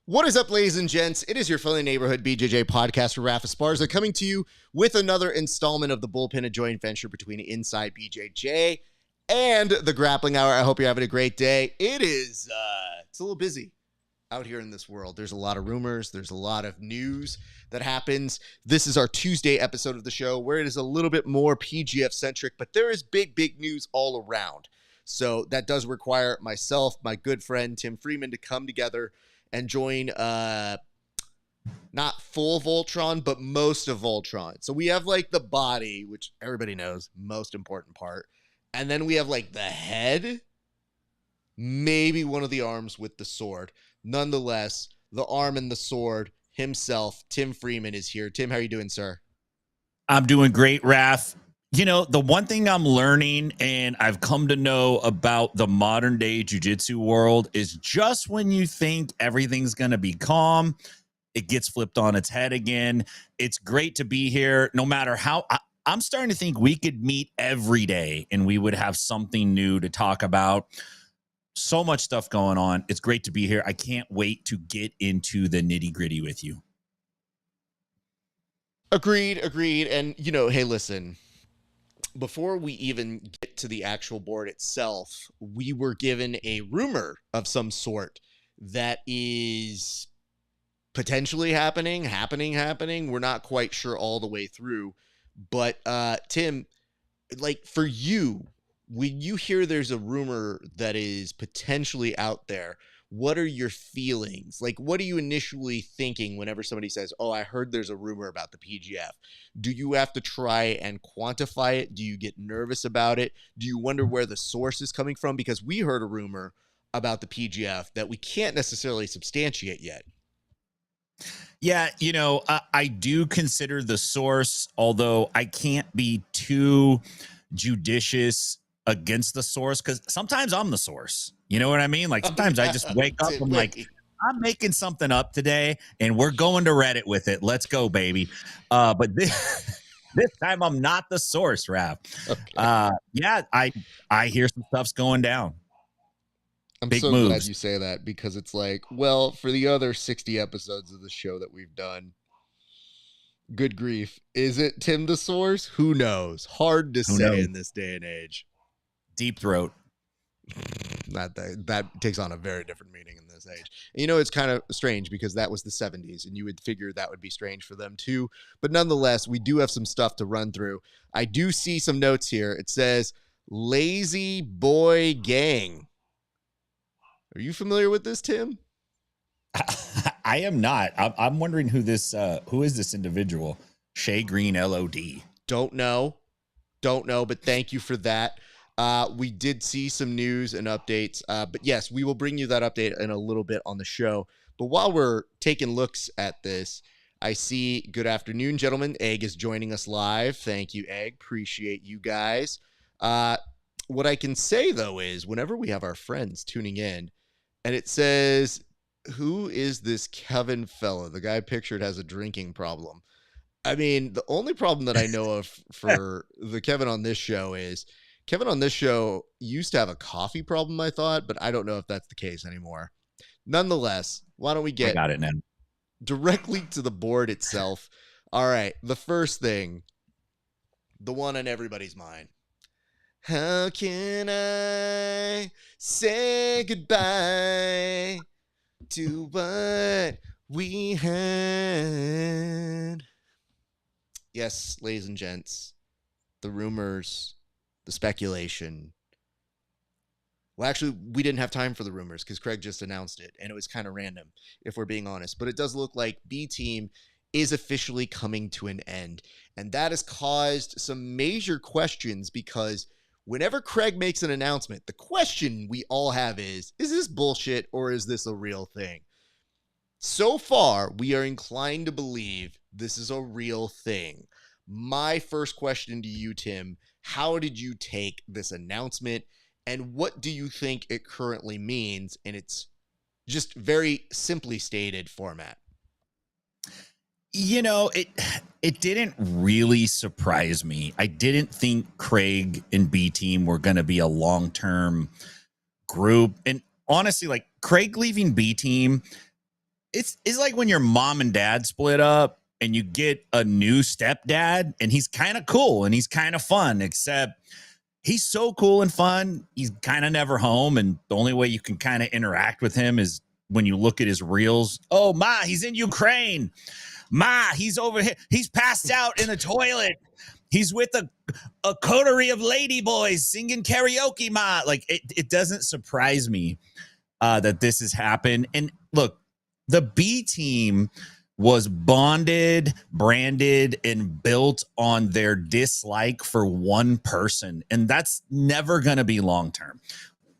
What is up, ladies and gents? It is your friendly neighborhood BJJ podcaster, Raf and Tim, coming to you with another installment of the Bullpen, a joint venture between Inside BJJ and the Grappling Hour. I hope you're having a great day. It's a little busy out here in this world. There's a lot of rumors. There's a lot of news that happens. This is our Tuesday episode of the show where it is a little bit more PGF centric, but there is big news all around. So that does require myself, my good friend Tim Freeman, to come together and join not full Voltron, but most of Voltron. So we have like the body, which everybody knows, most important part. And then we have like the head, maybe one of the arms with the sword. Nonetheless, the arm and the sword himself, Tim Freeman, is here. Tim, how are you doing, sir? I'm doing great, Raf. You know, the one thing I'm learning and I've come to know about the modern day jiu-jitsu world is just when you think everything's going to be calm, it gets flipped on its head again. It's great to be here. No matter how I'm starting to think we could meet every day and we would have something new to talk about. So much stuff going on. It's great to be here. I can't wait to get into the nitty-gritty with you. Agreed. And, you know, hey, listen. Before we even get to the actual board itself, we were given a rumor of some sort that is potentially happening. We're not quite sure all the way through. But, Tim, like for you, when you hear there's a rumor that is potentially out there, what are your feelings? Like, what are you initially thinking whenever somebody says, oh, I heard there's a rumor about the PGF? Do you have to try and quantify it? Do you get nervous about it? Do you wonder where the source is coming from? Because we heard a rumor about the PGF that we can't necessarily substantiate yet. Yeah, you know, I do consider the source, although I can't be too judicious against the source because sometimes I'm the source. You know what I mean? Like sometimes I just wake up and like, I'm making something up today and we're going to Reddit with it. Let's go, baby. But this time I'm not the source, Raf. Okay. Yeah, I hear some stuff's going down. I'm so glad you say that because it's like, well, for the other 60 episodes of the show that we've done, good grief, is it Tim the source? Who knows? Hard to say in this day and age. Deep throat. That takes on a very different meaning in this age. And you know, it's kind of strange because that was the 70s and you would figure that would be strange for them too. But nonetheless, we do have some stuff to run through. I do see some notes here. It says Lazy Boy Gang. Are you familiar with this, Tim? I am not. I'm wondering who is this individual? Shay Green LOD. Don't know, but thank you for that. We did see some news and updates, but yes, we will bring you that update in a little bit on the show. But while we're taking looks at this, I see, good afternoon, gentlemen. Egg is joining us live. Thank you, Egg. Appreciate you guys. What I can say, though, is whenever we have our friends tuning in, and it says, who is this Kevin fella? The guy pictured has a drinking problem. I mean, the only problem that I know of for the Kevin on this show is Kevin on this show used to have a coffee problem, I thought, but I don't know if that's the case anymore. Nonetheless, why don't we get directly to the board itself? All right, the first thing, the one on everybody's mind. How can I say goodbye to what we had? Yes, ladies and gents, the rumors, the speculation. Well, actually, we didn't have time for the rumors because Craig just announced it, and it was kind of random, if we're being honest. But it does look like B Team is officially coming to an end, and that has caused some major questions because whenever Craig makes an announcement, the question we all have is this bullshit or is this a real thing? So far, we are inclined to believe this is a real thing. My first question to you, Tim, how did you take this announcement and what do you think it currently means in its just very simply stated format? You know, it didn't really surprise me. I didn't think Craig and B Team were going to be a long-term group. And honestly, like Craig leaving B Team, it's like when your mom and dad split up and you get a new stepdad, and he's kind of cool and he's kind of fun, except he's so cool and fun. He's kind of never home. And the only way you can kind of interact with him is when you look at his reels. Oh, Ma, he's in Ukraine. Ma, he's over here. He's passed out in the toilet. He's with a coterie of lady boys singing karaoke, Ma. Like, it doesn't surprise me that this has happened. And look, the B team was bonded, branded, and built on their dislike for one person. And that's never going to be long term.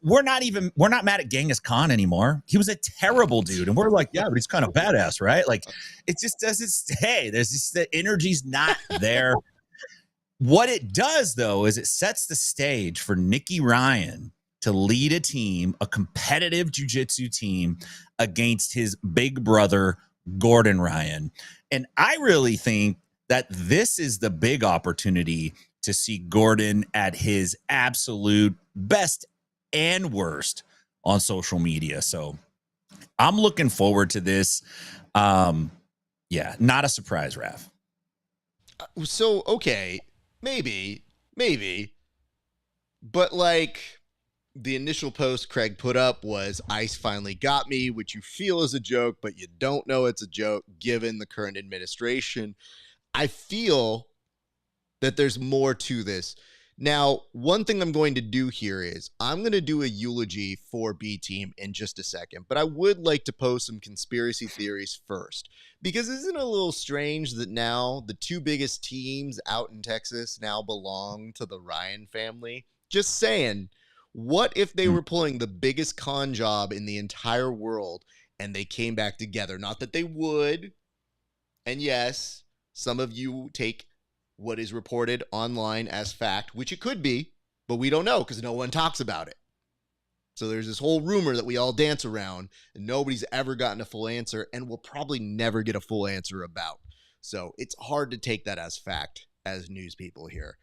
We're not mad at Genghis Khan anymore. He was a terrible dude. And we're like, yeah, but he's kind of badass, right? Like, it just doesn't stay. There's just, the energy's not there. What it does, though, is it sets the stage for Nicky Ryan to lead a team, a competitive jiu-jitsu team, against his big brother, Gordon Ryan. And I really think that this is the big opportunity to see Gordon at his absolute best and worst on social media. So I'm looking forward to this. Yeah, not a surprise, Raf. So, okay, maybe, but like the initial post Craig put up was ICE finally got me, which you feel is a joke, but you don't know it's a joke given the current administration. I feel that there's more to this. Now, one thing I'm going to do here is I'm going to do a eulogy for B Team in just a second, but I would like to post some conspiracy theories first, because isn't it a little strange that now the two biggest teams out in Texas now belong to the Ryan family? Just saying, what if they were pulling the biggest con job in the entire world and they came back together? Not that they would. And yes, some of you take what is reported online as fact, which it could be, but we don't know because no one talks about it. So there's this whole rumor that we all dance around and nobody's ever gotten a full answer and will probably never get a full answer about. So it's hard to take that as fact as news people here.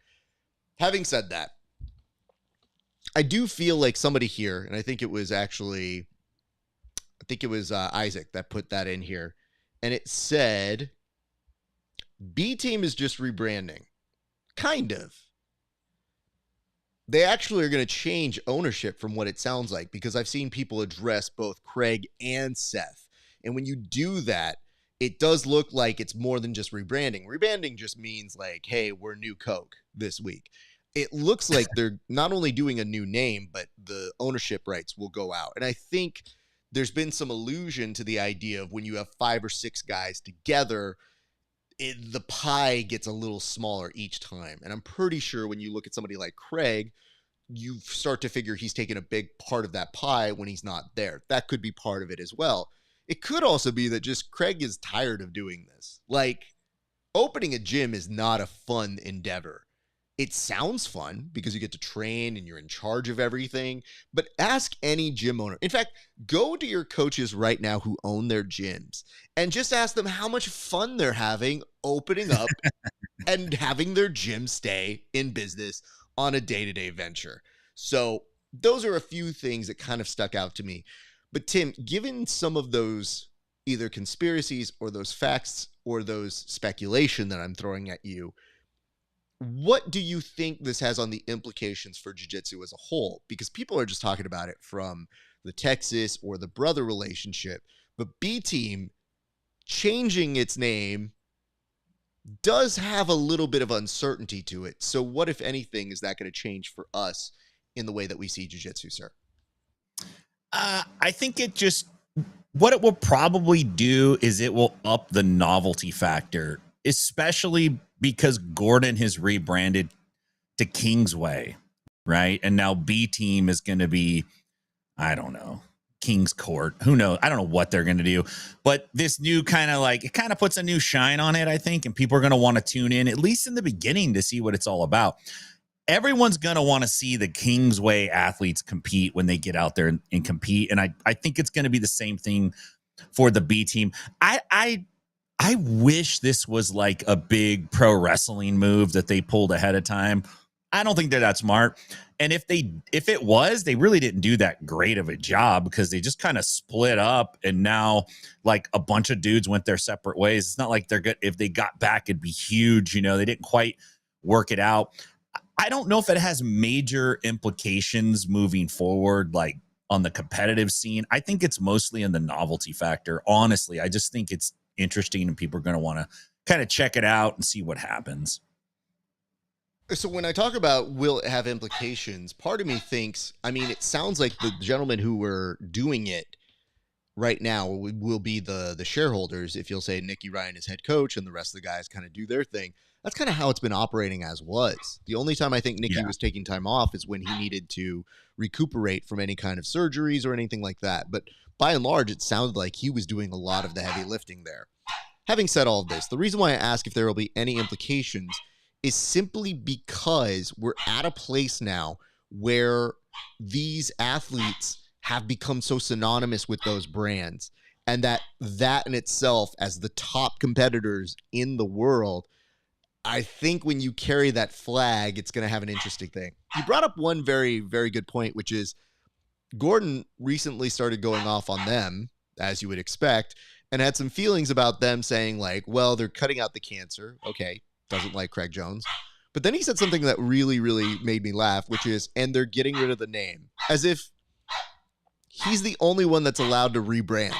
Having said that, I do feel like somebody here, and I think it was Isaac that put that in here, and it said B Team is just rebranding. Kind of. They actually are going to change ownership from what it sounds like, because I've seen people address both Craig and Seth. And when you do that, it does look like it's more than just rebranding. Rebranding just means like, hey, we're New Coke this week. It looks like they're not only doing a new name, but the ownership rights will go out. And I think there's been some allusion to the idea of when you have 5 or 6 guys together, the pie gets a little smaller each time. And I'm pretty sure when you look at somebody like Craig, you start to figure he's taking a big part of that pie when he's not there. That could be part of it as well. It could also be that just Craig is tired of doing this. Like, opening a gym is not a fun endeavor. It sounds fun because you get to train and you're in charge of everything, but ask any gym owner. In fact, go to your coaches right now who own their gyms and just ask them how much fun they're having opening up and having their gym stay in business on a day-to-day venture. So those are a few things that kind of stuck out to me. But Tim, given some of those either conspiracies or those facts or those speculation that I'm throwing at you, what do you think this has on the implications for jiu-jitsu as a whole? Because people are just talking about it from the Texas or the brother relationship, but B Team changing its name does have a little bit of uncertainty to it. So what, if anything, is that going to change for us in the way that we see jiu-jitsu, sir? I think what it will probably do is it will up the novelty factor, especially because Gordon has rebranded to Kingsway, right? And now B Team is going to be, I don't know, King's Court. Who knows? I don't know what they're going to do. But this new kind of it kind of puts a new shine on it, I think, and people are going to want to tune in, at least in the beginning, to see what it's all about. Everyone's going to want to see the Kingsway athletes compete when they get out there and compete. And I think it's going to be the same thing for the B Team. I wish this was like a big pro wrestling move that they pulled ahead of time. I don't think they're that smart. And if it was, they really didn't do that great of a job because they just kind of split up, and now like a bunch of dudes went their separate ways. It's not like they're good. If they got back, it'd be huge. You know, they didn't quite work it out. I don't know if it has major implications moving forward, like on the competitive scene. I think it's mostly in the novelty factor. Honestly, I just think it's interesting and people are going to want to kind of check it out and see what happens. So when I talk about will it have implications, part of me thinks, I mean, it sounds like the gentlemen who were doing it right now will be the shareholders. If you'll say Nicky Ryan is head coach and the rest of the guys kind of do their thing, that's kind of how it's been operating as was. The only time I think Nicky was taking time off is when he needed to recuperate from any kind of surgeries or anything like that. But by and large, it sounded like he was doing a lot of the heavy lifting there. Having said all of this, the reason why I ask if there will be any implications is simply because we're at a place now where these athletes have become so synonymous with those brands, and that in itself, as the top competitors in the world, I think when you carry that flag, it's going to have an interesting thing. You brought up one very, very good point, which is Gordon recently started going off on them, as you would expect, and had some feelings about them saying like, well, they're cutting out the cancer. Okay. Doesn't like Craig Jones. But then he said something that really, really made me laugh, which is, and they're getting rid of the name, as if he's the only one that's allowed to rebrand.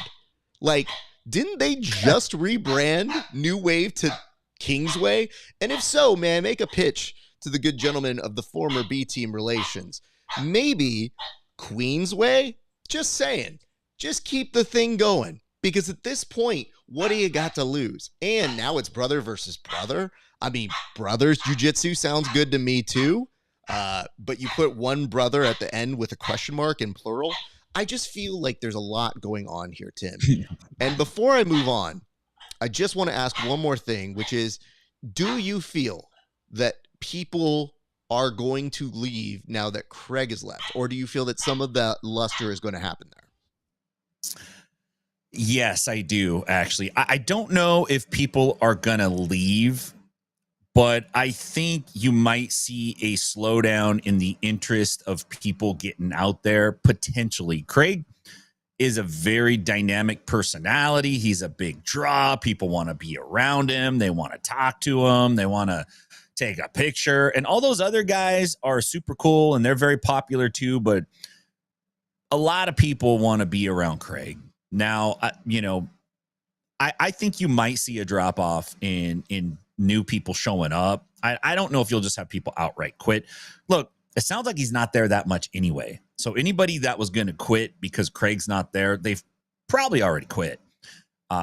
Like, didn't they just rebrand New Wave to Kingsway? And if so, man, make a pitch to the good gentleman of the former B Team relations. Maybe Queensway? Just saying. Just keep the thing going. Because at this point, what do you got to lose? And now it's brother versus brother. I mean, brothers jiu-jitsu sounds good to me too. But you put one brother at the end with a question mark in plural. I just feel like there's a lot going on here, Tim. And before I move on, I just want to ask one more thing, which is, do you feel that people are going to leave now that Craig is left? Or do you feel that some of that luster is going to happen there? Yes, I do, actually. I don't know if people are going to leave, but I think you might see a slowdown in the interest of people getting out there potentially. Craig is a very dynamic personality. He's a big draw. People want to be around him. They want to talk to him. They want to take a picture. And all those other guys are super cool and they're very popular too. But a lot of people want to be around Craig. Now, I think you might see a drop off in new people showing up. I don't know if you'll just have people outright quit. Look, it sounds like he's not there that much anyway. So anybody that was going to quit because Craig's not there, they've probably already quit.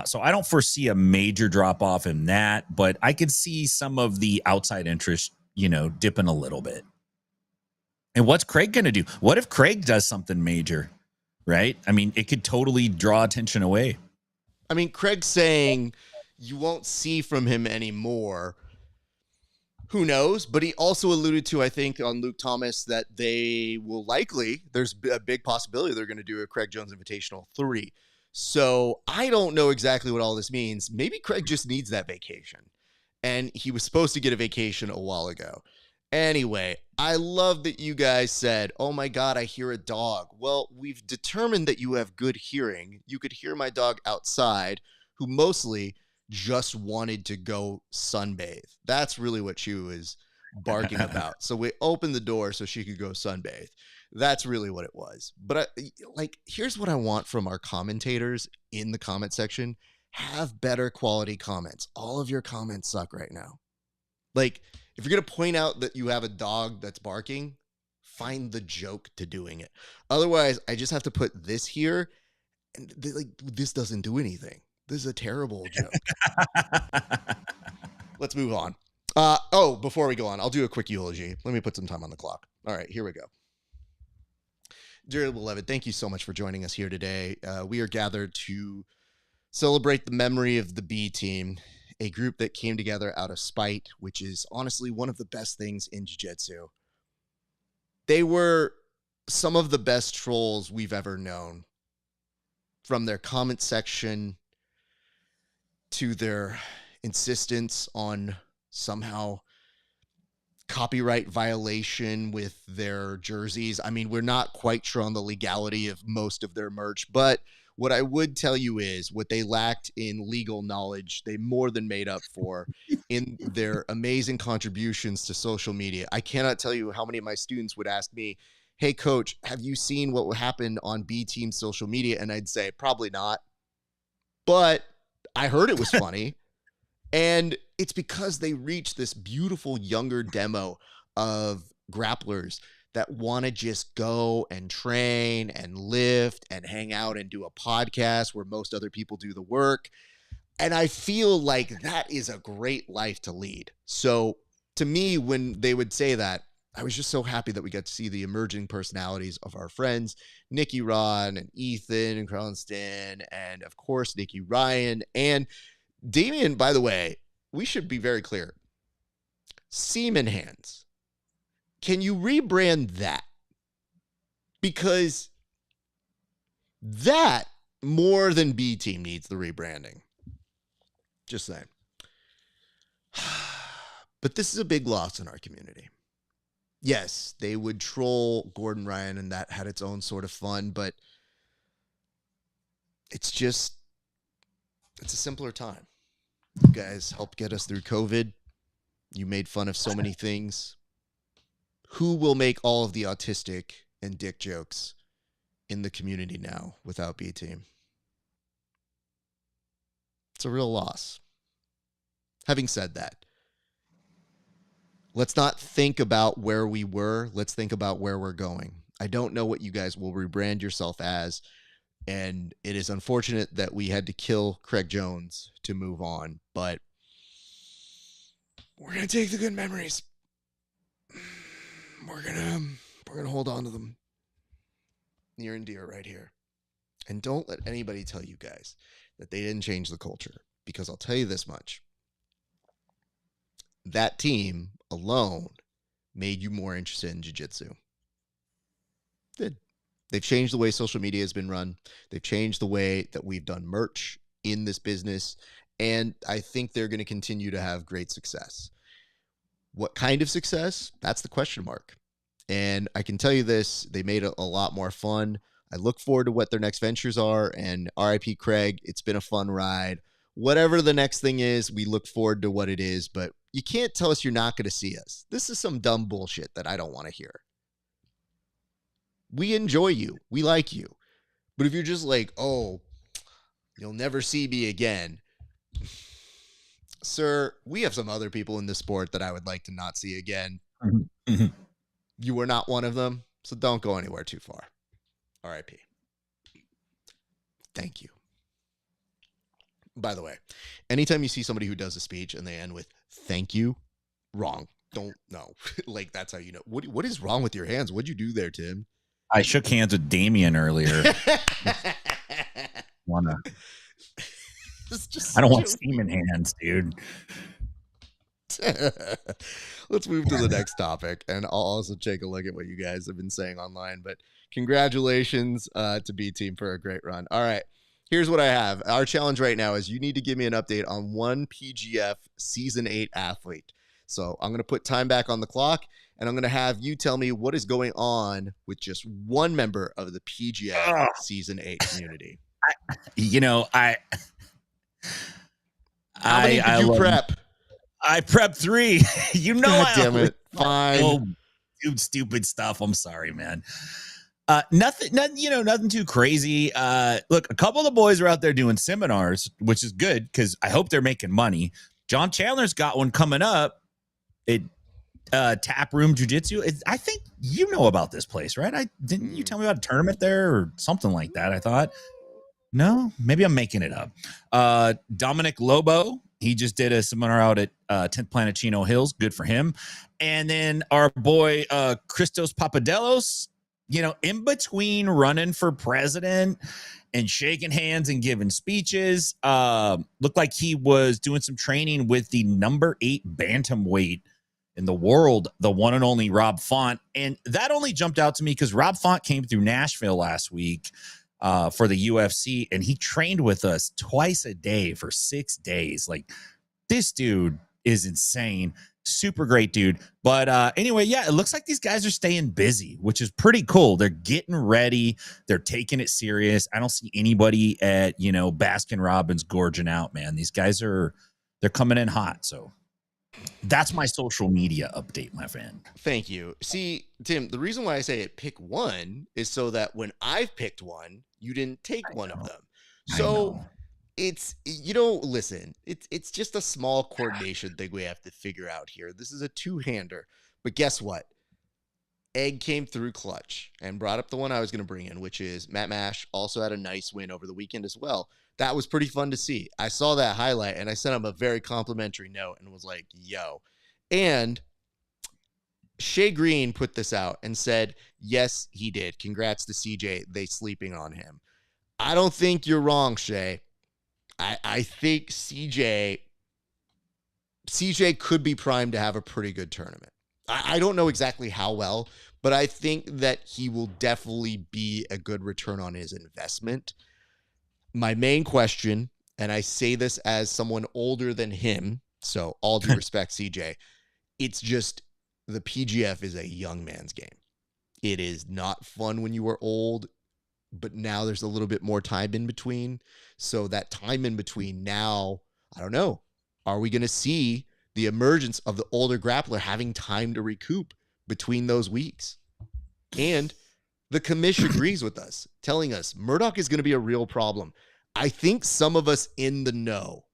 So I don't foresee a major drop off in that, but I could see some of the outside interest, dipping a little bit. And what's Craig going to do? What if Craig does something major? Right? I mean, it could totally draw attention away. I mean, Craig's saying you won't see from him anymore. Who knows? But he also alluded to, I think, on Luke Thomas that they will likely, there's a big possibility they're going to do a Craig Jones Invitational 3. So I don't know exactly what all this means. Maybe Craig just needs that vacation. And he was supposed to get a vacation a while ago. Anyway, I love that you guys said, oh my God, I hear a dog. Well, we've determined that you have good hearing. You could hear my dog outside, who mostly just wanted to go sunbathe. That's really what she was barking about. So we opened the door so she could go sunbathe. That's really what it was. But here's what I want from our commentators in the comment section. Have better quality comments. All of your comments suck right now. Like, if you're going to point out that you have a dog that's barking, find the joke to doing it. Otherwise, I just have to put this here, and this doesn't do anything. This is a terrible joke. Let's move on. Before we go on, I'll do a quick eulogy. Let me put some time on the clock. All right, here we go. Dear beloved, thank you so much for joining us here today. We are gathered to celebrate the memory of the B Team, a group that came together out of spite, which is honestly one of the best things in jiu-jitsu. They were some of the best trolls we've ever known. From their comment section to their insistence on somehow copyright violation with their jerseys. I mean, we're not quite sure on the legality of most of their merch, but what I would tell you is what they lacked in legal knowledge, they more than made up for in their amazing contributions to social media. I cannot tell you how many of my students would ask me, "Hey coach, have you seen what happened on B Team's social media?" And I'd say, "Probably not, but I heard it was funny." And it's because they reached this beautiful younger demo of grapplers that want to just go and train and lift and hang out and do a podcast where most other people do the work. And I feel like that is a great life to lead. So to me, when they would say that, I was just so happy that we got to see the emerging personalities of our friends, Nikki Ron and Ethan Kronston, and of course, Nikki Ryan and Damian. By the way, we should be very clear. Semen Hands. Can you rebrand that? Because that more than B Team needs the rebranding. Just saying. But this is a big loss in our community. Yes, they would troll Gordon Ryan, and that had its own sort of fun, but it's a simpler time. You guys helped get us through COVID. You made fun of so many things. Who will make all of the autistic and dick jokes in the community now without B Team? It's a real loss. Having said that, let's not think about where we were. Let's think about where we're going. I don't know what you guys will rebrand yourself as, and it is unfortunate that we had to kill Craig Jones to move on, but we're going to take the good memories. We're going to hold on to them near and dear right here. And don't let anybody tell you guys that they didn't change the culture, because I'll tell you this much. That team alone made you more interested in jiu-jitsu. They've changed the way social media has been run. They've changed the way that we've done merch in this business. And I think they're going to continue to have great success. What kind of success? That's the question mark. And I can tell you this, they made it a lot more fun. I look forward to what their next ventures are. And RIP Craig, it's been a fun ride. Whatever the next thing is, we look forward to what it is. But you can't tell us you're not going to see us. This is some dumb bullshit that I don't want to hear. We enjoy you. We like you. But if you're just like, "Oh, you'll never see me again," sir, we have some other people in this sport that I would like to not see again. Mm-hmm. You are not one of them, so don't go anywhere too far. RIP. Thank you. By the way, anytime you see somebody who does a speech and they end with "thank you," wrong. Don't know. Like, that's how you know. What is wrong with your hands? What'd you do there, Tim? I shook hands with Damian earlier. I don't want semen hands, dude. Let's move to the next topic, and I'll also take a look at what you guys have been saying online. But congratulations to B Team for a great run. All right, here's what I have. Our challenge right now is you need to give me an update on one PGF Season 8 athlete. So I'm going to put time back on the clock, and I'm going to have you tell me what is going on with just one member of the PGF Season 8 community. How many did you prep? I prepped 3. God damn it. Fine. Oh, dude, stupid stuff. I'm sorry, man. Nothing too crazy. Look, a couple of the boys are out there doing seminars, which is good because I hope they're making money. John Chandler's got one coming up. Tap Room Jiu-Jitsu. I think you know about this place, right? Didn't you tell me about a tournament there or something like that? I thought. No, maybe I'm making it up. Dominic Lobo, he just did a seminar out at 10th Planet Chino Hills. Good for him. And then our boy Christos Papadelos, in between running for president and shaking hands and giving speeches, looked like he was doing some training with the number 8 bantamweight in the world, the one and only Rob Font. And that only jumped out to me because Rob Font came through Nashville last week for the UFC, and he trained with us twice a day for 6 days. Like, this dude is insane. Super great dude. But anyway, yeah, it looks like these guys are staying busy, which is pretty cool. They're getting ready. They're taking it serious. I don't see anybody at, Baskin Robbins gorging out, man. These guys they're coming in hot. So that's my social media update, my friend. Thank you. See, Tim, the reason why I say it pick one is so that when I've picked one, you didn't take one of them. So it's, listen, it's just a small coordination thing we have to figure out here. This is a two-hander. But guess what? Egg came through clutch and brought up the one I was going to bring in, which is Matt Mash also had a nice win over the weekend as well. That was pretty fun to see. I saw that highlight and I sent him a very complimentary note and was like, yo. And Shay Green put this out and said, yes, he did. Congrats to CJ. They sleeping on him. I don't think you're wrong, Shay. I think CJ could be primed to have a pretty good tournament. I don't know exactly how well, but I think that he will definitely be a good return on his investment. My main question, and I say this as someone older than him, so all due respect, CJ, it's just the PGF is a young man's game. It is not fun when you are old, but now there's a little bit more time in between. So that time in between now, I don't know. Are we going to see the emergence of the older grappler having time to recoup between those weeks? And the commish agrees with us, telling us Murdoch is going to be a real problem. I think some of us in the know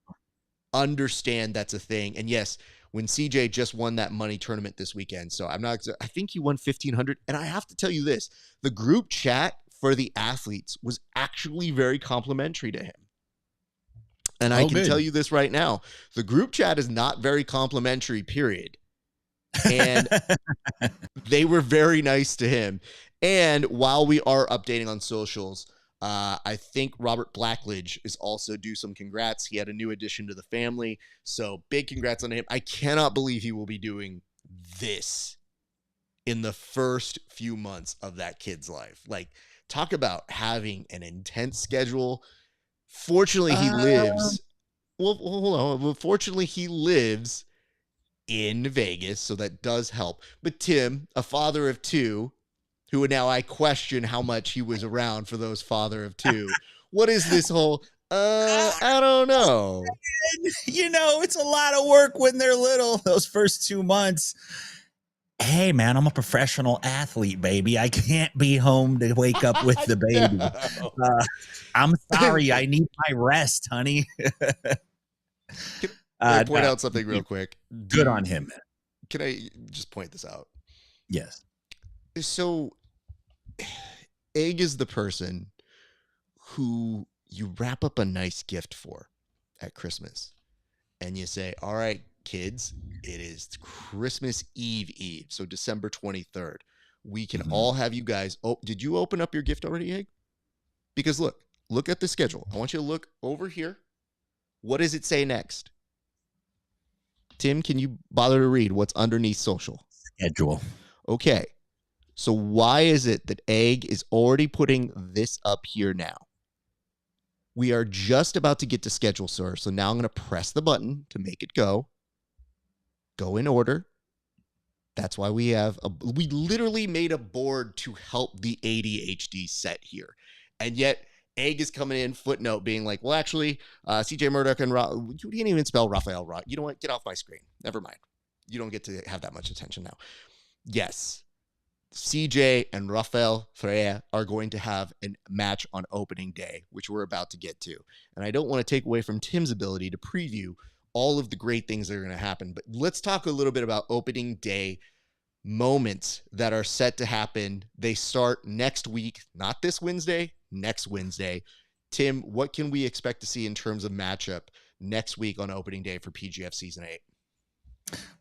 understand that's a thing. And yes, when CJ just won that money tournament this weekend, so I think he won $1,500. And I have to tell you this, the group chat for the athletes was actually very complimentary to him. And I can tell you this right now, the group chat is not very complimentary, period. And they were very nice to him. And while we are updating on socials, I think Robert Blackledge is also due some congrats. He had a new addition to the family. So big congrats on him. I cannot believe he will be doing this in the first few months of that kid's life. Like, talk about having an intense schedule. Fortunately, he lives. Well, hold on. Well, fortunately, he lives in Vegas, so that does help. But Tim, a father of two, who now I question how much he was around for those father of two. What is this whole? I don't know. It's a lot of work when they're little. Those first 2 months. Hey, man, I'm a professional athlete, baby. I can't be home to wake up with the baby. I'm sorry. I need my rest, honey. Can I point out something real quick? Good on him, man. Can I just point this out? Yes. So, Egg is the person who you wrap up a nice gift for at Christmas. And you say, all right, kids, it is Christmas Eve. So December 23rd. We can all have you guys. Oh, did you open up your gift already, Egg? Because look at the schedule. I want you to look over here. What does it say next? Tim, can you bother to read what's underneath social? Schedule. Okay. So why is it that Egg is already putting this up here now? We are just about to get to schedule, sir. So now I'm going to press the button to make it go. Go in order. That's why we literally made a board to help the ADHD set here. And yet Egg is coming in, footnote being like, well, actually, CJ Murdoch and you didn't even spell Raphael right. You know what? Get off my screen. Never mind. You don't get to have that much attention now. Yes. CJ and Rafael Freire are going to have a match on opening day, which we're about to get to. And I don't want to take away from Tim's ability to preview all of the great things that are going to happen. But let's talk a little bit about opening day moments that are set to happen. They start next week, not this Wednesday, next Wednesday. Tim, what can we expect to see in terms of matchup next week on opening day for PGF Season 8?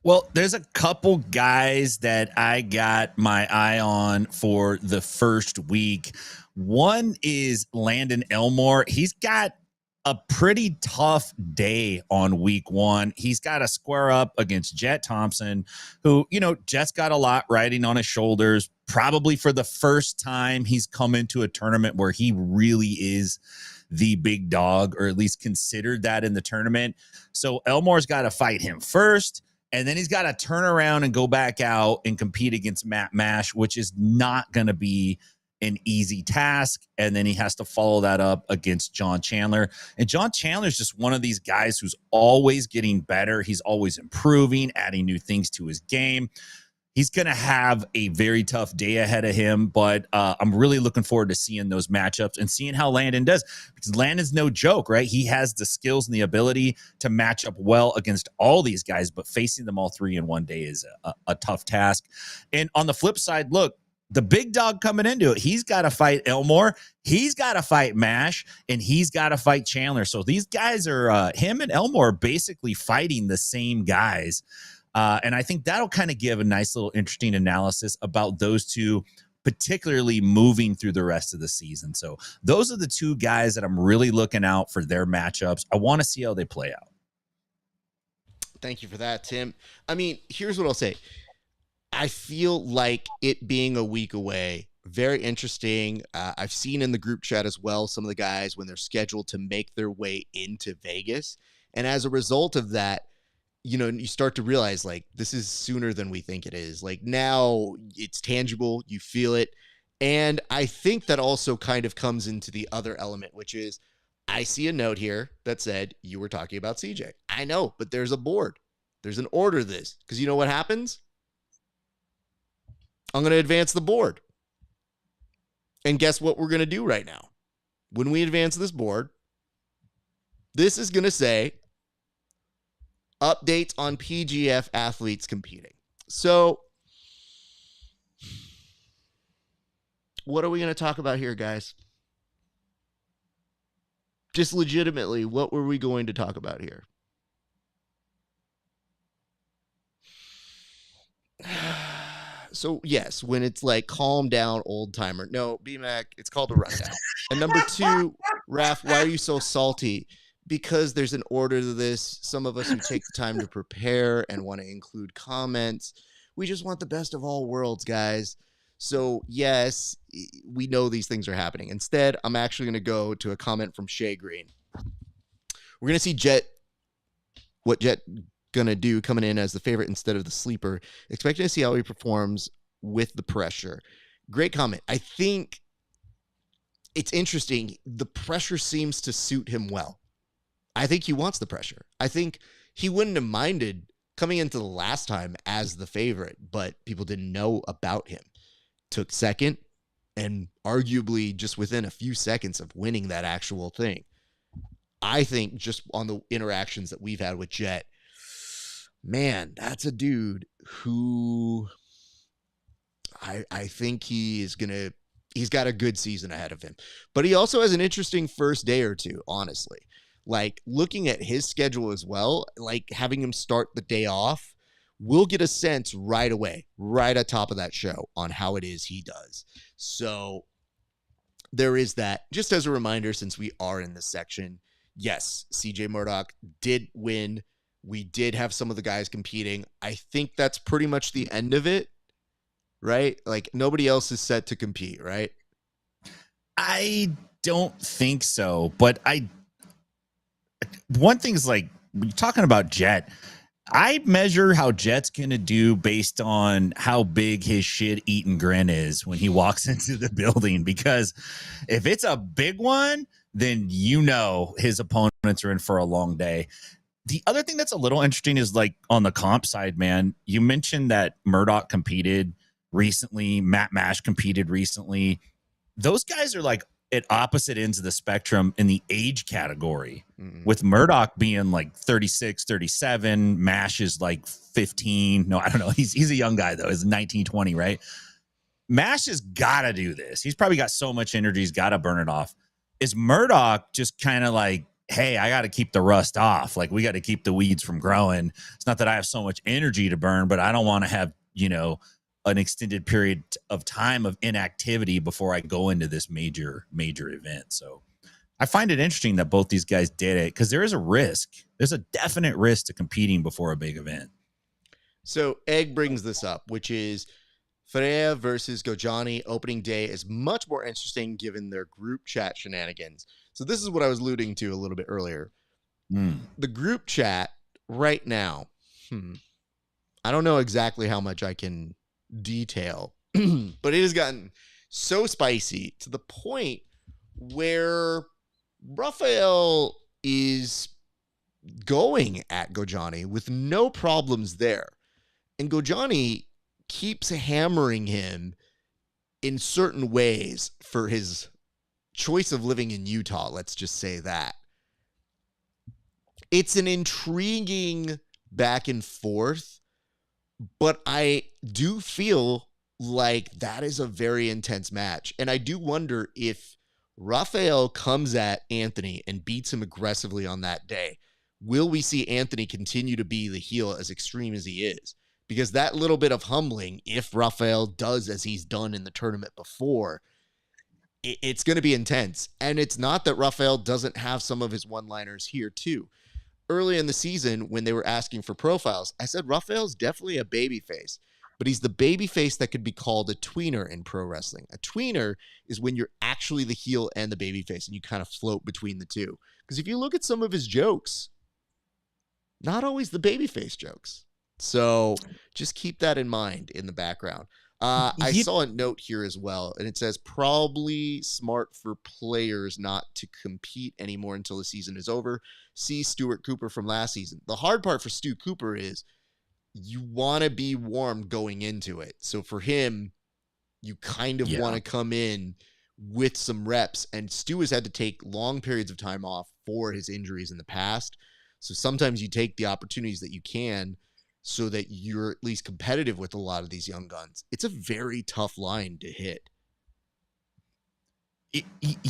Well, there's a couple guys that I got my eye on for the first week. One is Landon Elmore. He's got a pretty tough day on week one. He's got to square up against Jet Thompson, who, Jet's got a lot riding on his shoulders. Probably for the first time, he's come into a tournament where he really is the big dog, or at least considered that in the tournament. So Elmore's got to fight him first. And then he's got to turn around and go back out and compete against Matt Mash, which is not going to be an easy task. And then he has to follow that up against John Chandler. And John Chandler is just one of these guys who's always getting better. He's always improving, adding new things to his game. He's going to have a very tough day ahead of him, but I'm really looking forward to seeing those matchups and seeing how Landon does, because Landon's no joke, right? He has the skills and the ability to match up well against all these guys, but facing them all three in one day is a tough task. And on the flip side, look, the big dog coming into it, he's got to fight Elmore, he's got to fight Mash, and he's got to fight Chandler. So these guys are, him and Elmore, basically fighting the same guys. And I think that'll kind of give a nice little interesting analysis about those two, particularly moving through the rest of the season. So those are the two guys that I'm really looking out for their matchups. I want to see how they play out. Thank you for that, Tim. I mean, here's what I'll say. I feel like it being a week away, very interesting. I've seen in the group chat as well, some of the guys when they're scheduled to make their way into Vegas. And as a result of that, you know, you start to realize like this is sooner than we think it is. Like now it's tangible, you feel it. And I think that also kind of comes into the other element, which is I see a note here that said you were talking about CJ. I know, but there's a board. There's an order to this because you know what happens? I'm going to advance the board. And guess what we're going to do right now? When we advance this board, this is going to say updates on PGF athletes competing. So what are we going to talk about here, guys? Just legitimately, what were we going to talk about here? So, yes, when it's like, calm down, old timer. No, BMAC, it's called a rundown. And number two, Raf, why are you so salty? Because there's an order to this. Some of us who take the time to prepare and want to include comments, we just want the best of all worlds, guys. So, yes, we know these things are happening. Instead, I'm actually going to go to a comment from Shay Green. We're going to see what Jet going to do coming in as the favorite instead of the sleeper. Expecting to see how he performs with the pressure. Great comment. I think it's interesting. The pressure seems to suit him well. I think he wants the pressure. I think he wouldn't have minded coming into the last time as the favorite, but people didn't know about him. Took second and arguably just within a few seconds of winning that actual thing. I think just on the interactions that we've had with Jet, man, that's a dude who I think he's got a good season ahead of him. But he also has an interesting first day or two, honestly. Like looking at his schedule as well, like having him start the day off, we'll get a sense right away, right at top of that show on how it is he does. So there is that. Just as a reminder, since we are in this section, yes, CJ Murdoch did win. We did have some of the guys competing. I think that's pretty much the end of it, right? Like nobody else is set to compete, right? I don't think so, but one thing's like, when you're talking about Jet, I measure how Jet's going to do based on how big his shit-eating grin is when he walks into the building, because if it's a big one, then you know his opponents are in for a long day. The other thing that's a little interesting is like on the comp side, man, you mentioned that Murdoch competed recently, Matt Mash competed recently. Those guys are like at opposite ends of the spectrum in the age category, with Murdoch being like 36, 37. Mash is like 15. No, I don't know. He's a young guy though. He's 19, 20, right? Mash has got to do this. He's probably got so much energy. He's got to burn it off. Is Murdoch just kind of like, hey, I got to keep the rust off. Like we got to keep the weeds from growing. It's not that I have so much energy to burn, but I don't want to have, an extended period of time of inactivity before I go into this major event. So I find it interesting that both these guys did it, because there is a risk. There's a definite risk to competing before a big event. So Egg brings this up, which is Freya versus Gojani opening day is much more interesting given their group chat shenanigans. So this is what I was alluding to a little bit earlier. The group chat right now, I don't know exactly how much I can detail, but it has gotten so spicy to the point where Raphael is going at Gojani with no problems there. And Gojani keeps hammering him in certain ways for his choice of living in Utah. Let's just say that. It's an intriguing back and forth, but I do feel like that is a very intense match. And I do wonder if Raphael comes at Anthony and beats him aggressively on that day, will we see Anthony continue to be the heel as extreme as he is? Because that little bit of humbling, if Raphael does as he's done in the tournament before, it's going to be intense. And it's not that Raphael doesn't have some of his one-liners here too. Early in the season, when they were asking for profiles, I said Raphael's definitely a babyface, but he's the babyface that could be called a tweener in pro wrestling. A tweener is when you're actually the heel and the babyface, and you kind of float between the two. Because if you look at some of his jokes, not always the babyface jokes. So just keep that in mind in the background. I saw a note here as well, and it says probably smart for players not to compete anymore until the season is over. See Stuart Cooper from last season. The hard part for Stu Cooper is you want to be warm going into it. So for him, you kind of want to come in with some reps, and Stu has had to take long periods of time off for his injuries in the past. So sometimes you take the opportunities that you can so that you're at least competitive with a lot of these young guns. It's a very tough line to hit.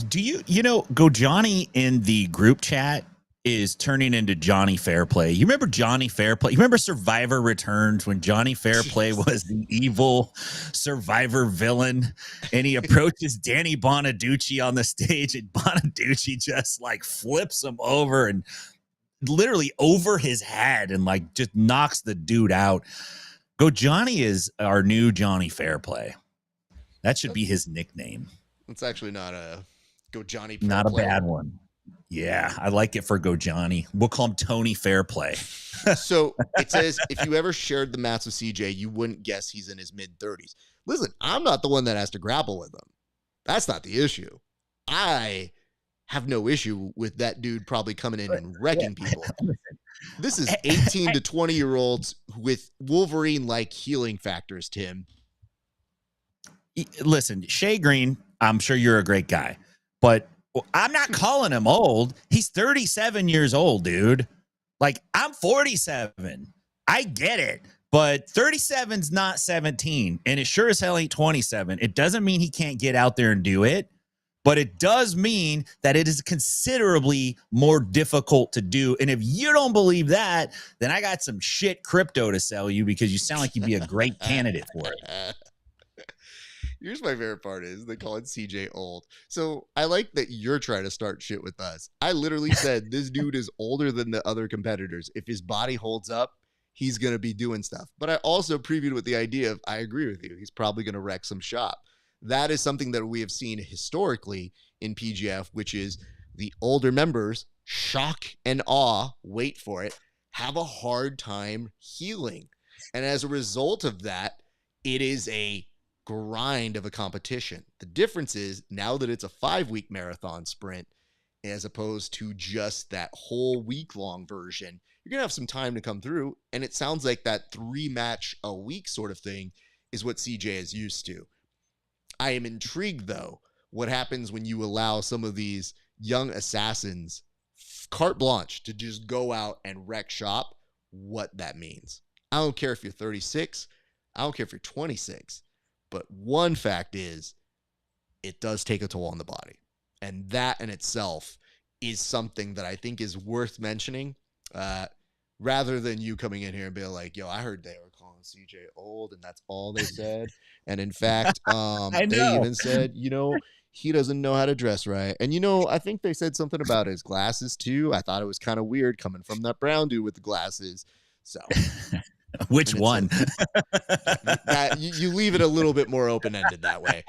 Do you know, Gojani in the group chat is turning into Johnny Fairplay. You remember Johnny Fairplay? You remember Survivor Returns when Johnny Fairplay was the evil Survivor villain and he approaches Danny Bonaducci on the stage and Bonaducci just like flips him over and literally over his head and like just knocks the dude out. Gojani is our new Johnny Fairplay. That should be his nickname. It's actually not a Gojani Fairplay. Not a bad one. Yeah, I like it for Gojani. We'll call him Tony Fairplay. So it says if you ever shared the mats with CJ, you wouldn't guess he's in his mid-30s. Listen, I'm not the one that has to grapple with him. That's not the issue. I have no issue with that dude probably coming in and wrecking people. This is 18 to 20-year-olds with Wolverine-like healing factors, Tim. Listen, Shay Green, I'm sure you're a great guy, but I'm not calling him old. He's 37 years old, dude. Like, I'm 47. I get it. But 37's not 17, and it sure as hell ain't 27. It doesn't mean he can't get out there and do it, but it does mean that it is considerably more difficult to do. And if you don't believe that, then I got some shit crypto to sell you because you sound like you'd be a great candidate for it. Here's my favorite part is they call it CJ old. So I like that you're trying to start shit with us. I literally said this dude is older than the other competitors. If his body holds up, he's going to be doing stuff. But I also previewed with the idea of, I agree with you, he's probably going to wreck some shop. That is something that we have seen historically in PGF, which is the older members, shock and awe, wait for it, have a hard time healing. And as a result of that, it is a grind of a competition. The difference is now that it's a 5-week marathon sprint, as opposed to just that whole week-long version, you're going to have some time to come through. And it sounds like that 3-match a week sort of thing is what CJ is used to. I am intrigued, though, what happens when you allow some of these young assassins carte blanche to just go out and wreck shop, what that means. I don't care if you're 36. I don't care if you're 26. But one fact is, it does take a toll on the body. And that in itself is something that I think is worth mentioning, rather than you coming in here and being like, yo, I heard they were calling CJ old, and that's all they said. And in fact, they even said, he doesn't know how to dress right. And, I think they said something about his glasses, too. I thought it was kind of weird coming from that brown dude with the glasses. So... Which one? You leave it a little bit more open-ended that way.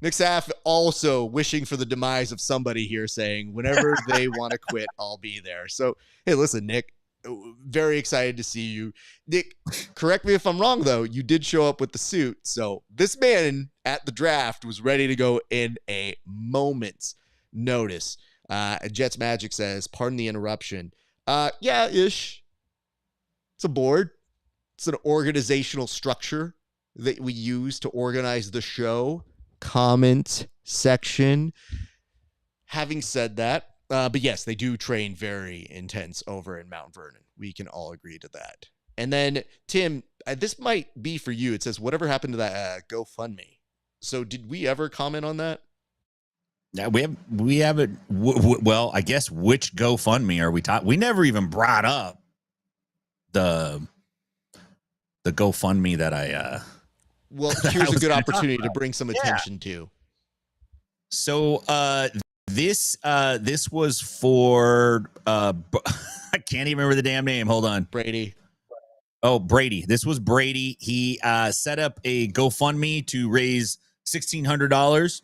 Nick Saff also wishing for the demise of somebody here, saying, whenever they want to quit, I'll be there. So, hey, listen, Nick, very excited to see you. Nick, correct me if I'm wrong, though. You did show up with the suit. So this man at the draft was ready to go in a moment's notice. Jets Magic says, pardon the interruption. Yeah, ish. It's a board. It's an organizational structure that we use to organize the show. Comment section. Having said that, but yes, they do train very intense over in Mount Vernon. We can all agree to that. And then, Tim, this might be for you. It says, whatever happened to that GoFundMe? So did we ever comment on that? Yeah, we haven't. Well, I guess which GoFundMe are we talking? We never even brought up the GoFundMe that I. Well, here's a good opportunity to bring some attention to. So this was for I can't even remember the damn name. Hold on. Brady. Oh, Brady. This was Brady. He set up a GoFundMe to raise $1,600,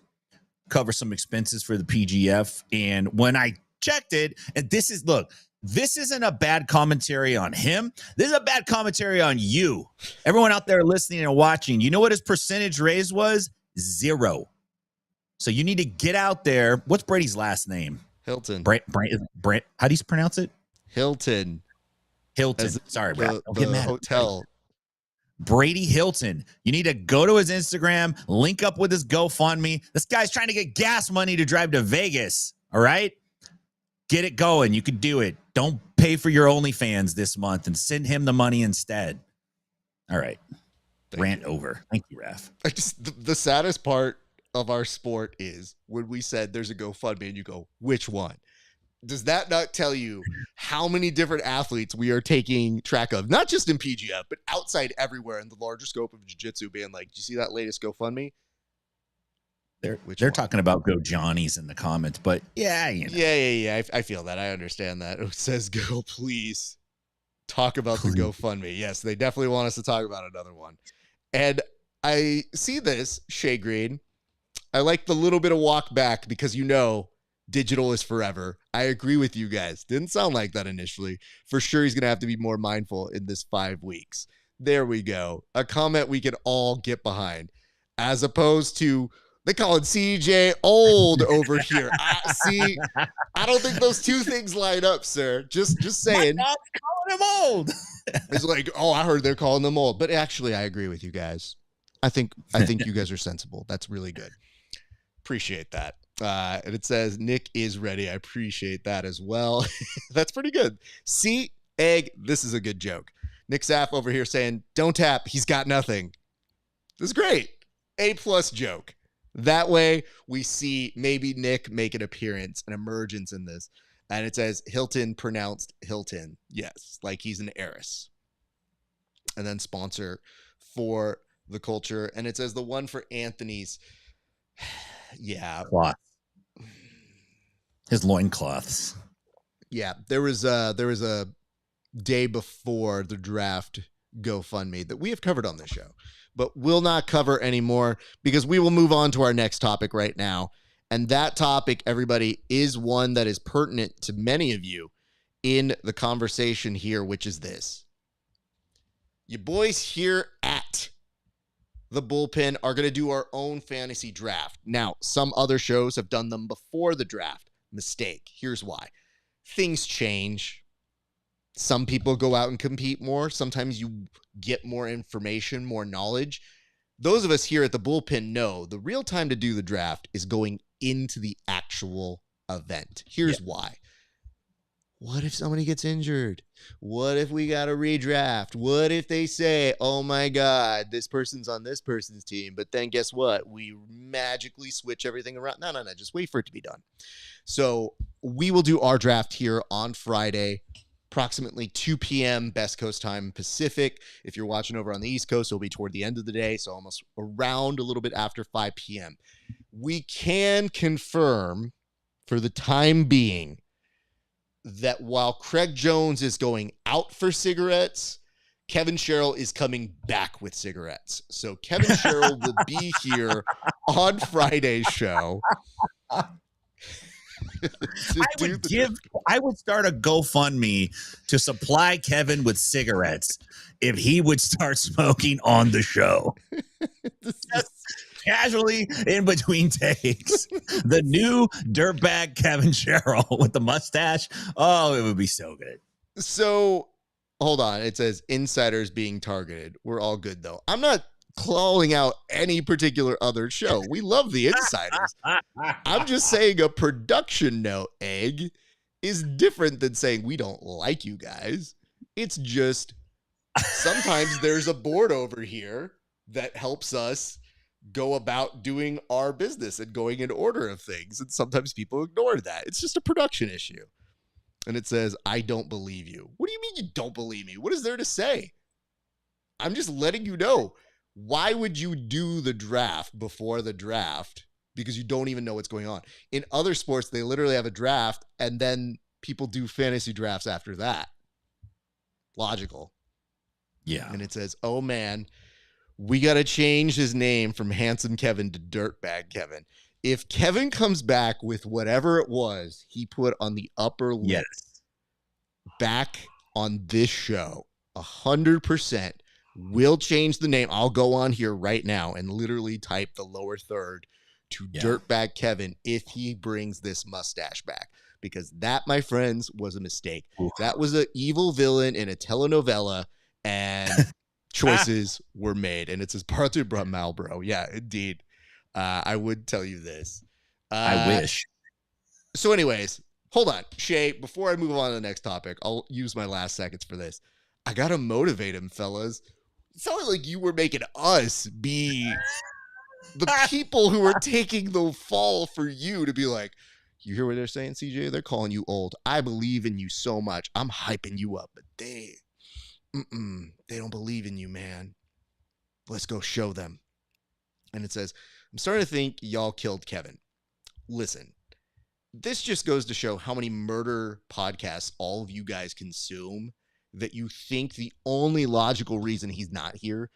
cover some expenses for the PGF. And when I checked it, and this isn't a bad commentary on him. This is a bad commentary on you. Everyone out there listening and watching, you know what his percentage raise was? 0. So you need to get out there. What's Brady's last name? Hilton. Brent. How do you pronounce it? Hilton. Sorry, Brad. Don't get mad. Hotel. Brady Hilton. You need to go to his Instagram, link up with his GoFundMe. This guy's trying to get gas money to drive to Vegas. All right? Get it going. You could do it. Don't pay for your OnlyFans this month and send him the money instead. All right. Rant over. Thank you, Raf. The saddest part of our sport is when we said there's a GoFundMe and you go, which one? Does that not tell you how many different athletes we are taking track of? Not just in PGF, but outside everywhere in the larger scope of jiu-jitsu, being like, do you see that latest GoFundMe? They're talking about Go Johnnies in the comments, but yeah, you know. Yeah. I feel that. I understand that. It says go, please talk about the GoFundMe. Yes, they definitely want us to talk about another one. And I see this, Shea Green. I like the little bit of walk back because digital is forever. I agree with you guys. Didn't sound like that initially. For sure, he's going to have to be more mindful in this 5 weeks. There we go. A comment we can all get behind. As opposed to, they call it CJ old over here. See, I don't think those two things line up, sir. Just saying. My dog's calling him old. It's like, I heard they're calling them old. But actually, I agree with you guys. I think you guys are sensible. That's really good. Appreciate that. And it says, Nick is ready. I appreciate that as well. That's pretty good. See, Egg, this is a good joke. Nick Saff over here saying, don't tap. He's got nothing. This is great. A+ joke. That way we see maybe Nick make an appearance, an emergence in this. And it says Hilton pronounced Hilton. Yes, like he's an heiress. And then sponsor for the culture. And it says the one for Anthony's. Yeah. Cloth. His loincloths. Yeah. There was a day before the draft GoFundMe that we have covered on this show, but will not cover anymore because we will move on to our next topic right now. And that topic, everybody, is one that is pertinent to many of you in the conversation here, which is this. You boys here at the Bullpen are going to do our own fantasy draft. Now, some other shows have done them before the draft. Mistake. Here's why. Things change. Some people go out and compete more. Sometimes you get more information, more knowledge. Those of us here at the Bullpen know the real time to do the draft is going into the actual event. Here's why. What if somebody gets injured? What if we got a redraft? What if they say, oh my God, this person's on this person's team, but then guess what? We magically switch everything around. No, just wait for it to be done. So we will do our draft here on Friday, approximately 2 p.m. Best Coast time Pacific. If you're watching over on the East Coast, it'll be toward the end of the day, so almost around a little bit after 5 p.m. We can confirm for the time being that while Craig Jones is going out for cigarettes, Kevin Sherrill is coming back with cigarettes. So Kevin Sherrill will be here on Friday's show. I would start a GoFundMe to supply Kevin with cigarettes if he would start smoking on the show. Just casually in between takes. The new dirtbag Kevin Sherrill with the mustache. Oh, it would be so good. So hold on. It says insiders being targeted. We're all good though. I'm not calling out any particular other show. We love the insiders. I'm just saying a production note, Egg, is different than saying we don't like you guys. It's just sometimes there's a board over here that helps us go about doing our business and going in order of things. And sometimes people ignore that. It's just a production issue. And it says, I don't believe you. What do you mean you don't believe me? What is there to say? I'm just letting you know. Why would you do the draft before the draft? Because you don't even know what's going on. In other sports, they literally have a draft and then people do fantasy drafts after that. Logical. Yeah. And it says, oh man, we got to change his name from Handsome Kevin to Dirtbag Kevin. If Kevin comes back with whatever it was he put on the upper lip back on this show, 100%. We'll change the name. I'll go on here right now and literally type the lower third to Dirtbag Kevin if he brings this mustache back. Because that, my friends, was a mistake. Oof. That was an evil villain in a telenovela, and choices were made. And it's his Partu Brum Malbro. Yeah, indeed. I would tell you this. I wish. So anyways, hold on. Shay, before I move on to the next topic, I'll use my last seconds for this. I got to motivate him, fellas. It sounded like you were making us be the people who are taking the fall for you to be like, you hear what they're saying, CJ? They're calling you old. I believe in you so much. I'm hyping you up, but they don't believe in you, man. Let's go show them. And it says, I'm starting to think y'all killed Kevin. Listen, this just goes to show how many murder podcasts all of you guys consume, that you think the only logical reason he's not here,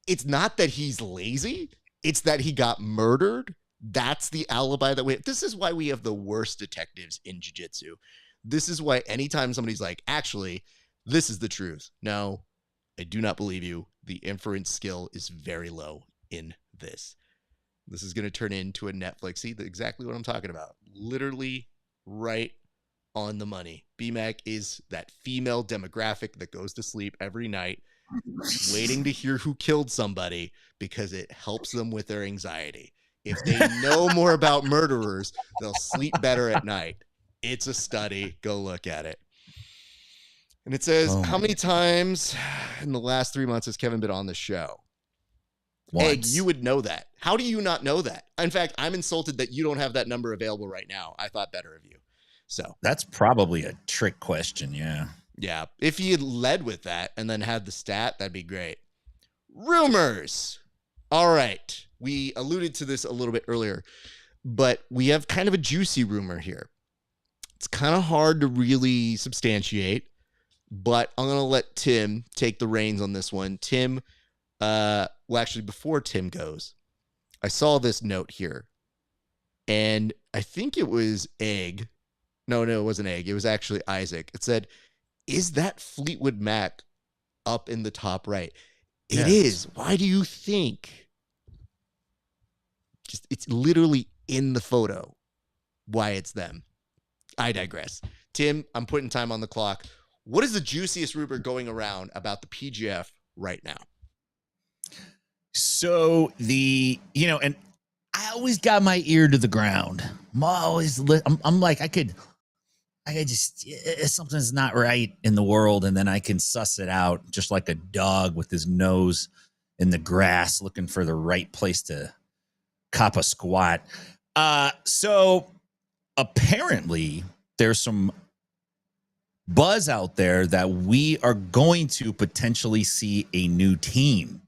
it's not that he's lazy, it's that he got murdered. That's the alibi that we have. This is why we have the worst detectives in jiu-jitsu. This is why anytime somebody's like, actually, this is the truth. No, I do not believe you. The inference skill is very low in this. This is going to turn into a Netflix. See, exactly what I'm talking about. Literally right on the money. BMAC is that female demographic that goes to sleep every night waiting to hear who killed somebody because it helps them with their anxiety. If they know more about murderers, they'll sleep better at night. It's a study. Go look at it. And it says, how many times in the last 3 months has Kevin been on the show? Once. Egg, you would know that. How do you not know that? In fact, I'm insulted that you don't have that number available right now. I thought better of you. So that's probably a trick question. Yeah. Yeah. If he had led with that and then had the stat, that'd be great. Rumors. All right. We alluded to this a little bit earlier, but we have kind of a juicy rumor here. It's kind of hard to really substantiate, but I'm going to let Tim take the reins on this one. Tim, well, actually, before Tim goes, I saw this note here, and I think it was Egg. No, it wasn't Egg. It was actually Isaac. It said, is that Fleetwood Mac up in the top right? It is. Why do you think? Just, it's literally in the photo why it's them. I digress. Tim, I'm putting time on the clock. What is the juiciest rumor going around about the PGF right now? So and I always got my ear to the ground. I'm like, I could just, something's not right in the world. And then I can suss it out just like a dog with his nose in the grass, looking for the right place to cop a squat. So apparently there's some buzz out there that we are going to potentially see a new team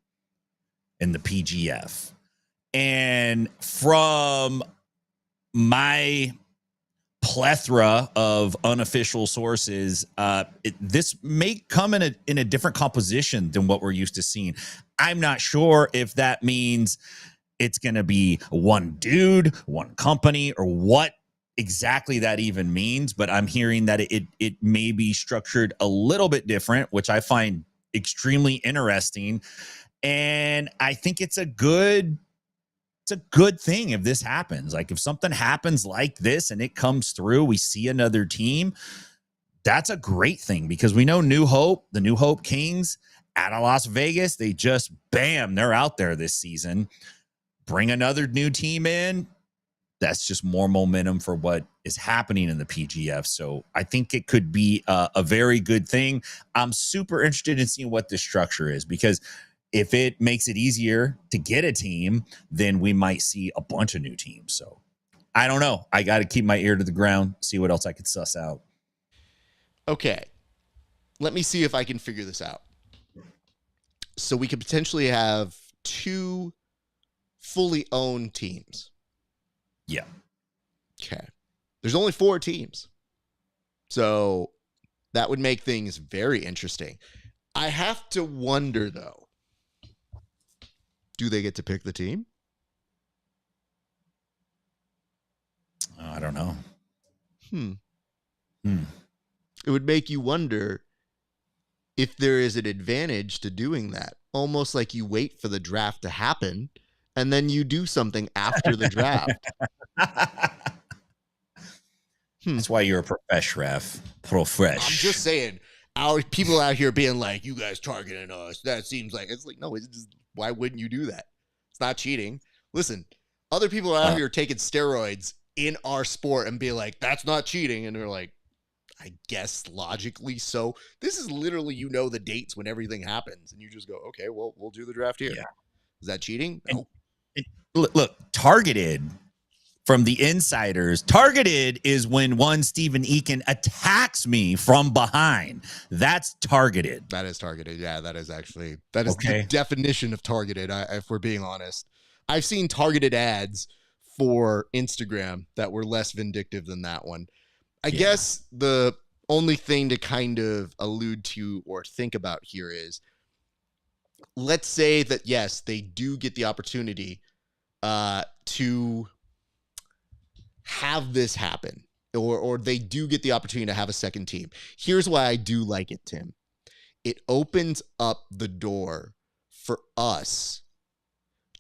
in the PGF. And from my plethora of unofficial sources, this may come in a different composition than what we're used to seeing. I'm not sure if that means it's going to be one dude, one company, or what exactly that even means, but I'm hearing that it may be structured a little bit different, which I find extremely interesting. And I think it's a good thing if this happens. Like if something happens like this and it comes through, we see another team. That's a great thing because we know New Hope, the New Hope Kings out of Las Vegas, they just bam, they're out there this season. Bring another new team in. That's just more momentum for what is happening in the PGF. So I think it could be a very good thing. I'm super interested in seeing what the structure is because if it makes it easier to get a team, then we might see a bunch of new teams. So I don't know. I got to keep my ear to the ground, see what else I could suss out. Okay, let me see if I can figure this out. So we could potentially have two fully owned teams. Yeah. Okay. There's only 4 teams. So that would make things very interesting. I have to wonder, though, do they get to pick the team? I don't know. Hmm. It would make you wonder if there is an advantage to doing that. Almost like you wait for the draft to happen and then you do something after the draft. That's why you're a profesh, Ref. Profesh. I'm just saying, our people out here being like, you guys targeting us. That seems like, it's like, no, it's just, why wouldn't you do that? It's not cheating. Listen, other people are out here taking steroids in our sport and be like, that's not cheating. And they're like, I guess logically so. This is literally, the dates when everything happens. And you just go, okay, well, we'll do the draft here. Yeah. Is that cheating? No. Look, targeted from the insiders. Targeted is when one Stephen Eakin attacks me from behind. That's targeted. That is targeted. Yeah, that is the definition of targeted. If we're being honest, I've seen targeted ads for Instagram that were less vindictive than that one. I guess the only thing to kind of allude to or think about here is, let's say that, yes, they do get the opportunity to have this happen, or they do get the opportunity to have a second team. Here's why I do like it, Tim. It opens up the door for us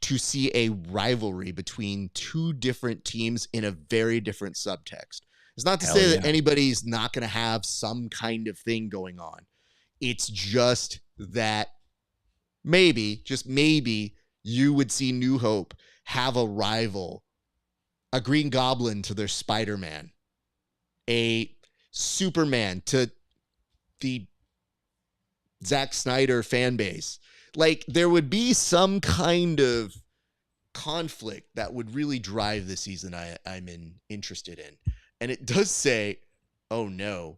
to see a rivalry between 2 different teams in a very different subtext. It's not to say that anybody's not going to have some kind of thing going on. It's just that maybe, just maybe, you would see New Hope have a rival, a Green Goblin to their Spider-Man, a Superman to the Zack Snyder fan base. Like, there would be some kind of conflict that would really drive the season I'm interested in. And it does say, oh no,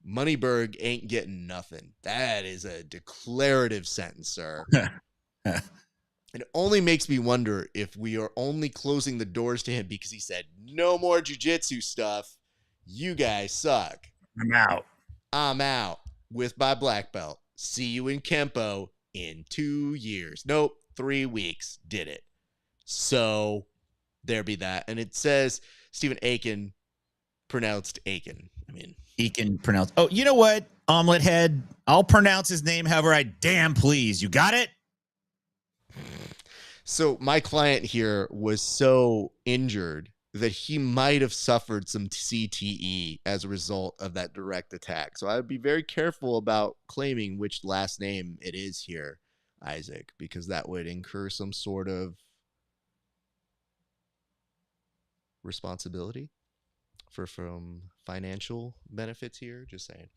Moneyberg ain't getting nothing. That is a declarative sentence, sir. And it only makes me wonder if we are only closing the doors to him because he said, no more jiu-jitsu stuff. You guys suck. I'm out with my black belt. See you in Kempo in 2 years. Nope, 3 weeks. Did it. So there be that. And it says Stephen Aiken, pronounced Aiken. I mean, Aiken pronounced. Oh, you know what? Omelet head. I'll pronounce his name however I damn please. You got it? So my client here was so injured that he might have suffered some CTE as a result of that direct attack. So I would be very careful about claiming which last name it is here, Isaac, because that would incur some sort of responsibility from financial benefits here. Just saying.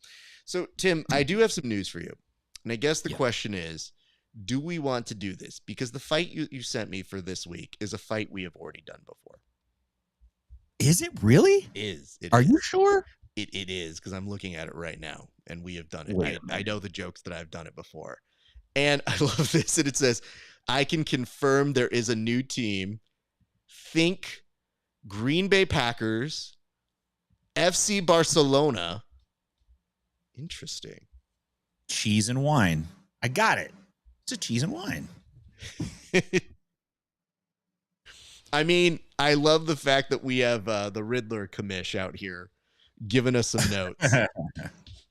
So, Tim, I do have some news for you. And I guess the question is, do we want to do this? Because the fight you sent me for this week is a fight we have already done before. Is it really? Are you sure? It is, because I'm looking at it right now, and we have done it. I know the jokes that I've done it before. And I love this. And it says, I can confirm there is a new team. Think Green Bay Packers, FC Barcelona. Interesting. Cheese and wine. I got it. It's a cheese and wine. I mean, I love the fact that we have the Riddler commish out here giving us some notes.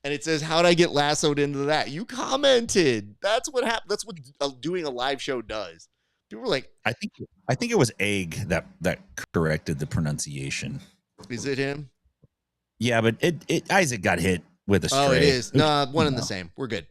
And it says, how'd I get lassoed into that? You commented. That's what happened. That's what doing a live show does. People were like, I think it was Egg that corrected the pronunciation. is it him? Yeah, but Isaac got hit with a stray. Oh, it is. No, one and the same. We're good.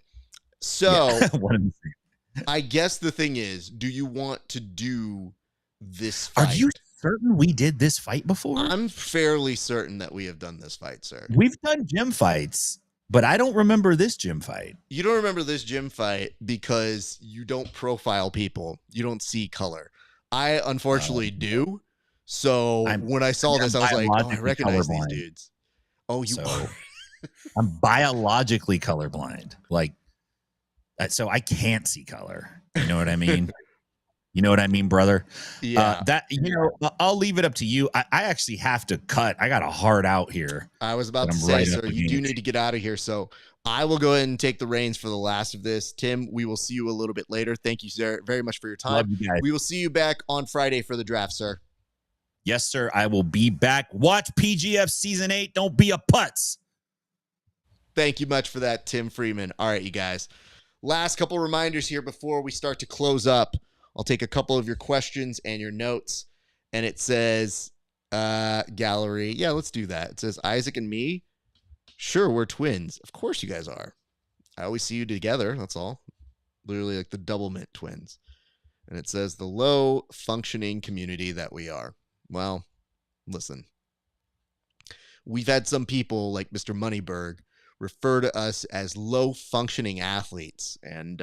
So yeah, one and the same. I guess the thing is, do you want to do this fight? Are you certain we did this fight before? I'm fairly certain that we have done this fight, sir. We've done gym fights, but I don't remember this gym fight. You don't remember this gym fight because you don't profile people. You don't see color. I unfortunately do. So when I saw this, I was like, oh, I recognize these dudes. Oh, you are. I'm biologically colorblind. Like, so I can't see color. You know what I mean? You know what I mean, brother? Yeah. I'll leave it up to you. I actually have to cut. I got a hard out here. I was about to say, sir, you do need to get out of here. So I will go ahead and take the reins for the last of this. Tim, we will see you a little bit later. Thank you, sir, very much for your time. Love you guys. We will see you back on Friday for the draft, sir. Yes, sir. I will be back. Watch PGF Season 8. Don't be a putz. Thank you much for that, Tim Freeman. All right, you guys. Last couple reminders here before we start to close up. I'll take a couple of your questions and your notes. And it says, gallery. Yeah, let's do that. It says, Isaac and me. Sure, we're twins. Of course you guys are. I always see you together. That's all. Literally like the double mint twins. And it says, the low functioning community that we are. Well, listen. We've had some people like Mr. Moneyberg refer to us as low functioning athletes. And,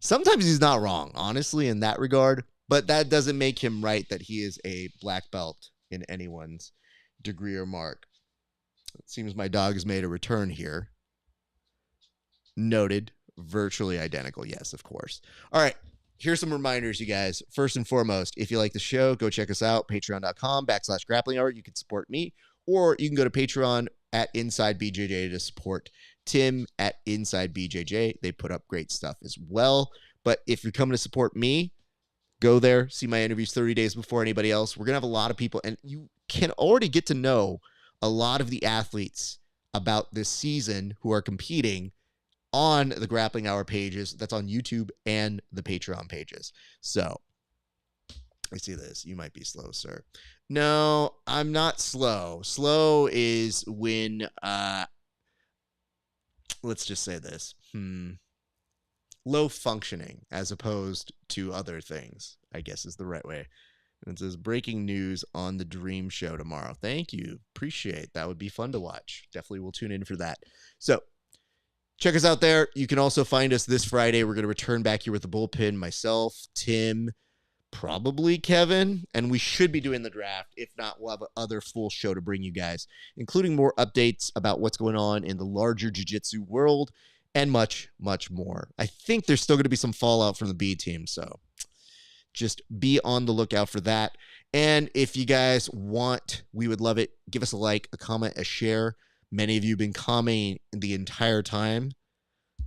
sometimes he's not wrong, honestly, in that regard. But that doesn't make him right that he is a black belt in anyone's degree or mark. It seems my dog has made a return here. Noted. Virtually identical. Yes, of course. All right. Here's some reminders, you guys. First and foremost, if you like the show, go check us out. Patreon.com/grappling hour. You can support me, or you can go to Patreon at Inside BJJ to support Tim at Inside BJJ. They put up great stuff as well. But if you're coming to support me, go there, see my interviews 30 days before anybody else. We're going to have a lot of people, and you can already get to know a lot of the athletes about this season who are competing on the Grappling Hour pages. That's on YouTube and the Patreon pages. So I see this. You might be slow, sir. No, I'm not slow. Slow is when, let's just say this. Low functioning as opposed to other things, I guess is the right way. And it says breaking news on the Dream Show tomorrow. Thank you. Appreciate that. Would be fun to watch. Definitely will tune in for that. So check us out there. You can also find us this Friday. We're going to return back here with the bullpen. Myself, Tim, probably Kevin, and we should be doing the draft. If not, we'll have another full show to bring you guys, including more updates about what's going on in the larger jiu-jitsu world and much, much more. I think there's still going to be some fallout from the B team, so just be on the lookout for that. And if you guys want, we would love it. Give us a like, a comment, a share. Many of you have been commenting the entire time.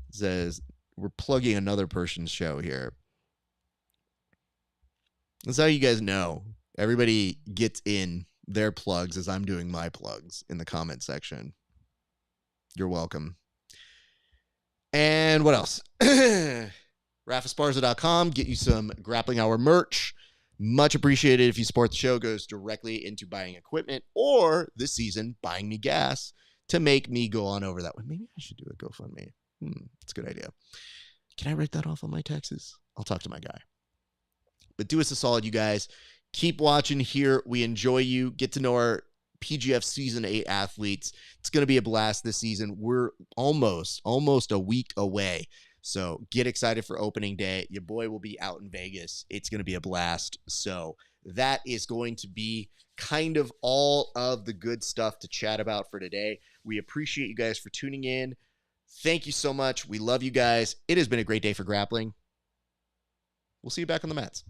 It says we're plugging another person's show here. That's how you guys know. Everybody gets in their plugs as I'm doing my plugs in the comment section. You're welcome. And what else? RafAsparza.com. Get you some Grappling Hour merch. Much appreciated if you support the show. Goes directly into buying equipment or this season buying me gas to make me go on over that one. Maybe I should do a GoFundMe. It's a good idea. Can I write that off on my taxes? I'll talk to my guy. But do us a solid, you guys. Keep watching here. We enjoy you. Get to know our PGF Season 8 athletes. It's going to be a blast this season. We're almost a week away. So get excited for opening day. Your boy will be out in Vegas. It's going to be a blast. So that is going to be kind of all of the good stuff to chat about for today. We appreciate you guys for tuning in. Thank you so much. We love you guys. It has been a great day for grappling. We'll see you back on the mats.